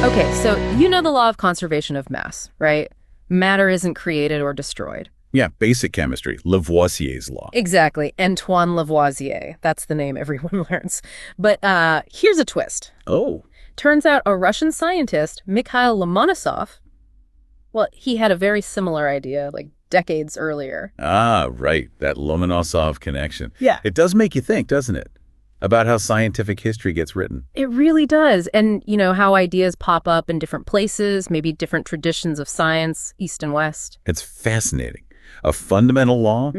Okay, so you know the law of conservation of mass, right? Matter isn't created or destroyed. Yeah, basic chemistry, Lavoisier's law. Exactly. Antoine Lavoisier. That's the name everyone learns. But here's a twist. Oh. Turns out a Russian scientist, Mikhail Lomonosov, well, he had a very similar idea, like decades earlier. Ah, right. That Lomonosov connection. Yeah. It does make you think, doesn't it? About how scientific history gets written. It really does. And, you know, how ideas pop up in different places, maybe different traditions of science, East and West. It's fascinating. A fundamental law,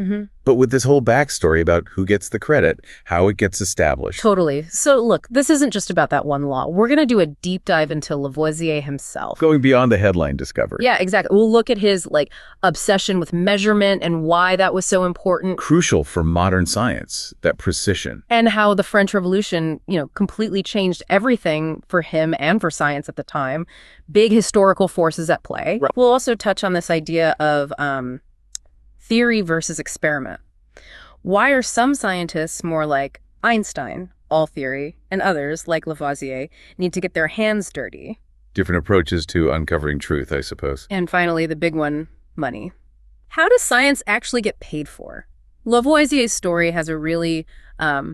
but with this whole backstory about who gets the credit, how it gets established. Totally. So look, this isn't just about that one law. We're going to do a deep dive into Lavoisier himself. Going beyond the headline discovery. Yeah, exactly. We'll look at his obsession with measurement and why that was so important. Crucial for modern science, that precision. And how the French Revolution, completely changed everything for him and for science at the time. Big historical forces at play. Right. We'll also touch on this idea of theory versus experiment. Why are some scientists more like Einstein, all theory, and others, like Lavoisier, need to get their hands dirty? Different approaches to uncovering truth, I suppose. And finally, the big one, money. How does science actually get paid for? Lavoisier's story has a really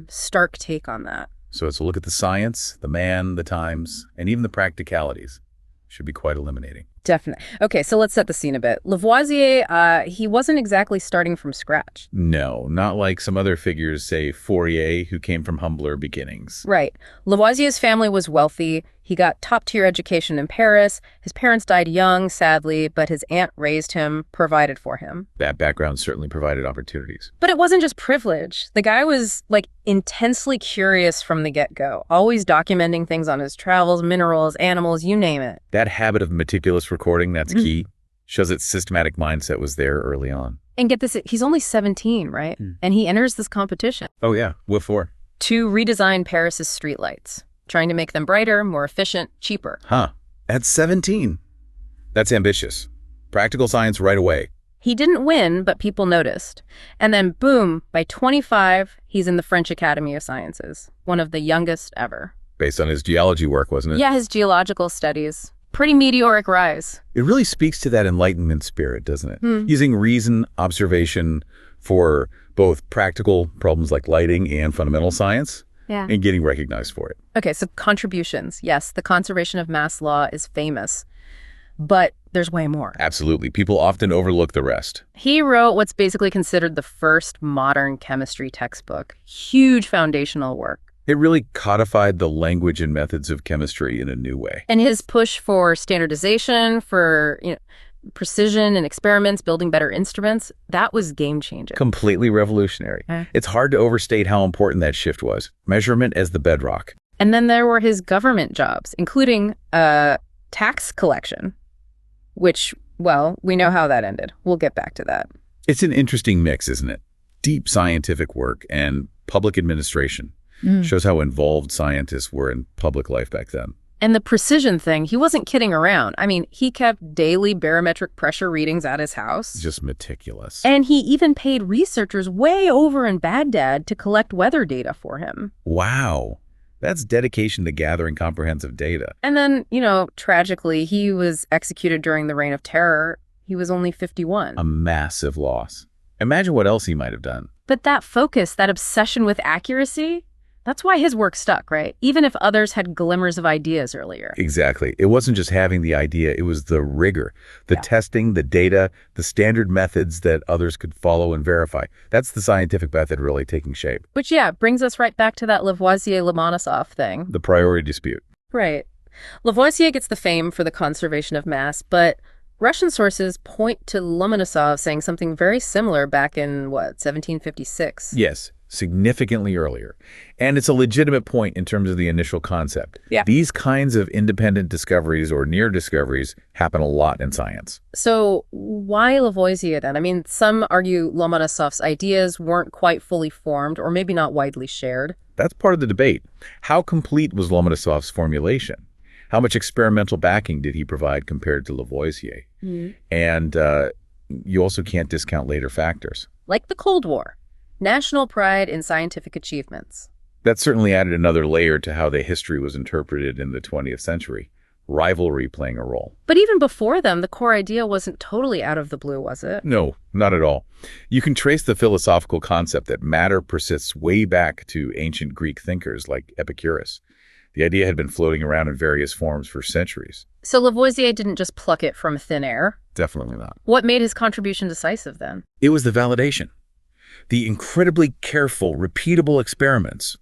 stark take on that. So it's a look at the science, the man, the times, and even the practicalities. Should be quite illuminating. Definitely. Okay, so let's set the scene a bit. Lavoisier, he wasn't exactly starting from scratch. No, not like some other figures, say Fourier, who came from humbler beginnings. Right. Lavoisier's family was wealthy. He got top-tier education in Paris. His parents died young, sadly, but his aunt raised him, provided for him. That background certainly provided opportunities. But it wasn't just privilege. The guy was, intensely curious from the get-go, always documenting things on his travels, minerals, animals, you name it. That habit of meticulous recording, that's key. Shows that systematic mindset was there early on. And get this, he's only 17, right? And he enters this competition. Oh, yeah. What for? To redesign Paris's streetlights, trying to make them brighter, more efficient, cheaper. Huh. At 17. That's ambitious. Practical science right away. He didn't win, but people noticed. And then, boom, by 25, he's in the French Academy of Sciences, one of the youngest ever. Based on his geology work, wasn't it? Yeah, his geological studies. Pretty meteoric rise. It really speaks to that Enlightenment spirit, doesn't it? Using reason, observation for both practical problems like lighting and fundamental science. Yeah. And getting recognized for it. Okay, so contributions. Yes, the conservation of mass law is famous, but there's way more. Absolutely. People often overlook the rest. He wrote what's basically considered the first modern chemistry textbook. Huge foundational work. It really codified the language and methods of chemistry in a new way. And his push for standardization, for precision and experiments, building better instruments, that was game-changing. Completely revolutionary. It's hard to overstate how important that shift was. Measurement as the bedrock. And then there were his government jobs, including tax collection, which, well, we know how that ended. We'll get back to that. It's an interesting mix, isn't it? Deep scientific work and public administration. Shows how involved scientists were in public life back then. And the precision thing, he wasn't kidding around. I mean, he kept daily barometric pressure readings at his house. Just meticulous. And he even paid researchers way over in Baghdad to collect weather data for him. Wow. That's dedication to gathering comprehensive data. And then, tragically, he was executed during the Reign of Terror. He was only 51. A massive loss. Imagine what else he might have done. But that focus, that obsession with accuracy, that's why his work stuck, right? Even if others had glimmers of ideas earlier. Exactly. It wasn't just having the idea, it was the rigor, the testing, the data, the standard methods that others could follow and verify. That's the scientific method really taking shape. Which, brings us right back to that Lavoisier-Lomonosov thing. The priority dispute. Right. Lavoisier gets the fame for the conservation of mass, but Russian sources point to Lomonosov saying something very similar back in, 1756? Yes. Significantly earlier. And it's a legitimate point in terms of the initial concept. Yeah. These kinds of independent discoveries or near discoveries happen a lot in science. So why Lavoisier then? I mean, some argue Lomonosov's ideas weren't quite fully formed or maybe not widely shared. That's part of the debate. How complete was Lomonosov's formulation? How much experimental backing did he provide compared to Lavoisier? And you also can't discount later factors. Like the Cold War. National pride in scientific achievements. That certainly added another layer to how the history was interpreted in the 20th century. rivalry playing a role. But even before them, the core idea wasn't totally out of the blue, was it? No, not at all. You can trace the philosophical concept that matter persists way back to ancient Greek thinkers like Epicurus. The idea had been floating around in various forms for centuries. So Lavoisier didn't just pluck it from thin air? Definitely not. What made his contribution decisive then? It was the validation. The incredibly careful, repeatable experiments.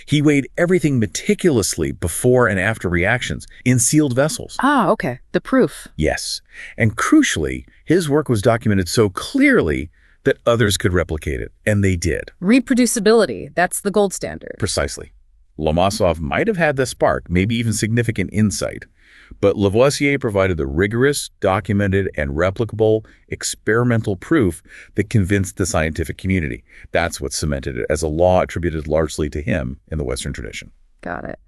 He weighed everything meticulously before and after reactions in sealed vessels. Ah, okay. The proof. Yes. And crucially, his work was documented so clearly that others could replicate it, and they did. Reproducibility, that's the gold standard. Precisely. Lomonosov might have had the spark, maybe even significant insight, but Lavoisier provided the rigorous, documented, and replicable experimental proof that convinced the scientific community. That's what cemented it as a law attributed largely to him in the Western tradition. Got it.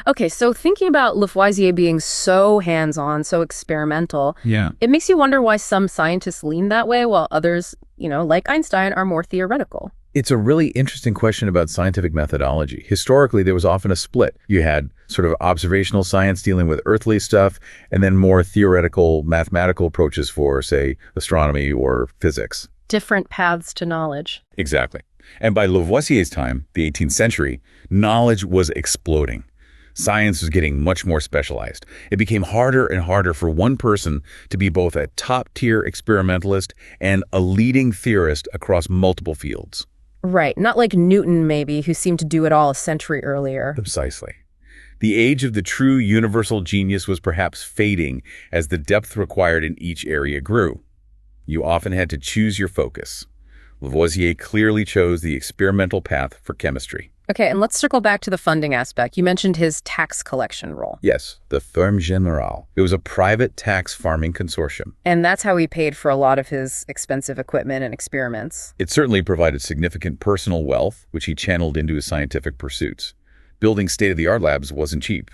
Okay, so thinking about Lavoisier being so hands-on, so experimental, it makes you wonder why some scientists lean that way while others, like Einstein, are more theoretical. It's a really interesting question about scientific methodology. Historically, there was often a split. You had sort of observational science dealing with earthly stuff, and then more theoretical, mathematical approaches for, say, astronomy or physics. Different paths to knowledge. Exactly. And by Lavoisier's time, the 18th century, knowledge was exploding. Science was getting much more specialized. It became harder and harder for one person to be both a top-tier experimentalist and a leading theorist across multiple fields. Right, not like Newton, maybe, who seemed to do it all a century earlier. Precisely. The age of the true universal genius was perhaps fading as the depth required in each area grew. You often had to choose your focus. Lavoisier clearly chose the experimental path for chemistry. Okay, and let's circle back to the funding aspect. You mentioned his tax collection role. Yes, the Ferme Générale. It was a private tax farming consortium. And that's how he paid for a lot of his expensive equipment and experiments. It certainly provided significant personal wealth, which he channeled into his scientific pursuits. Building state-of-the-art labs wasn't cheap,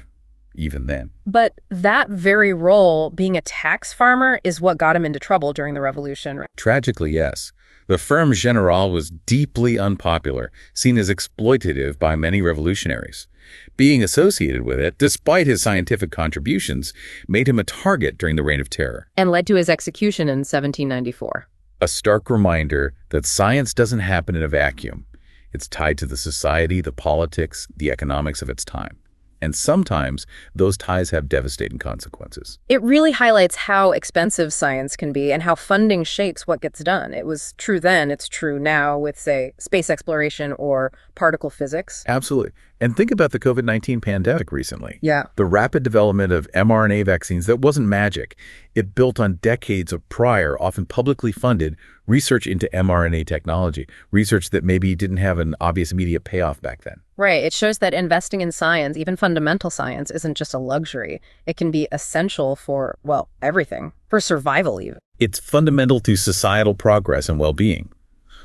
even then. But that very role, being a tax farmer, is what got him into trouble during the Revolution, right? Tragically, yes. The Ferme Générale was deeply unpopular, seen as exploitative by many revolutionaries. Being associated with it, despite his scientific contributions, made him a target during the Reign of Terror. And led to his execution in 1794. A stark reminder that science doesn't happen in a vacuum. It's tied to the society, the politics, the economics of its time. And sometimes those ties have devastating consequences. It really highlights how expensive science can be and how funding shapes what gets done. It was true then, it's true now with, say, space exploration or particle physics. Absolutely. And think about the COVID-19 pandemic recently. Yeah. The rapid development of mRNA vaccines, that wasn't magic. It built on decades of prior, often publicly funded, research into mRNA technology, research that maybe didn't have an obvious immediate payoff back then. Right. It shows that investing in science, even fundamental science, isn't just a luxury. It can be essential for, well, everything. For survival, even. It's fundamental to societal progress and well-being.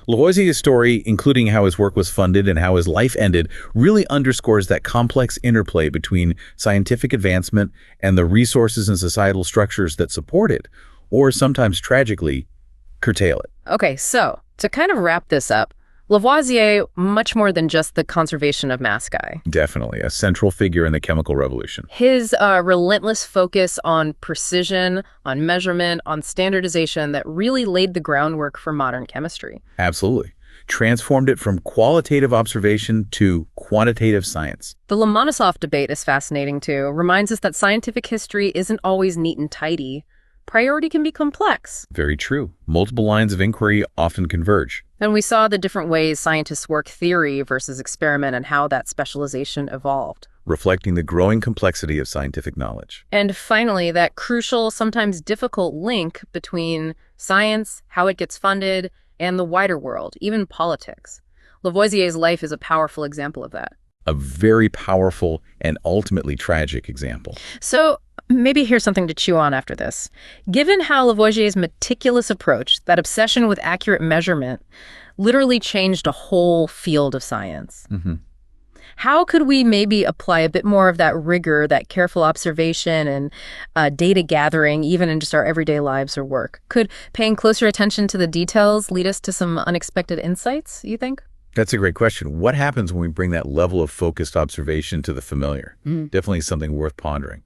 Lavoisier's story, including how his work was funded and how his life ended, really underscores that complex interplay between scientific advancement and the resources and societal structures that support it, or sometimes tragically, curtail it. Okay, so to kind of wrap this up, Lavoisier, much more than just the conservation of mass guy. Definitely, a central figure in the chemical revolution. His relentless focus on precision, on measurement, on standardization that really laid the groundwork for modern chemistry. Absolutely. Transformed it from qualitative observation to quantitative science. The Lomonosov debate is fascinating too. Reminds us that scientific history isn't always neat and tidy. Priority can be complex. Very true. Multiple lines of inquiry often converge. And we saw the different ways scientists work theory versus experiment and how that specialization evolved. Reflecting the growing complexity of scientific knowledge. And finally, that crucial, sometimes difficult link between science, how it gets funded, and the wider world, even politics. Lavoisier's life is a powerful example of that. A very powerful and ultimately tragic example. So maybe here's something to chew on after this. Given how Lavoisier's meticulous approach, that obsession with accurate measurement, literally changed a whole field of science, how could we maybe apply a bit more of that rigor, that careful observation and data gathering, even in just our everyday lives or work? Could paying closer attention to the details lead us to some unexpected insights, you think? That's a great question. What happens when we bring that level of focused observation to the familiar? Definitely something worth pondering.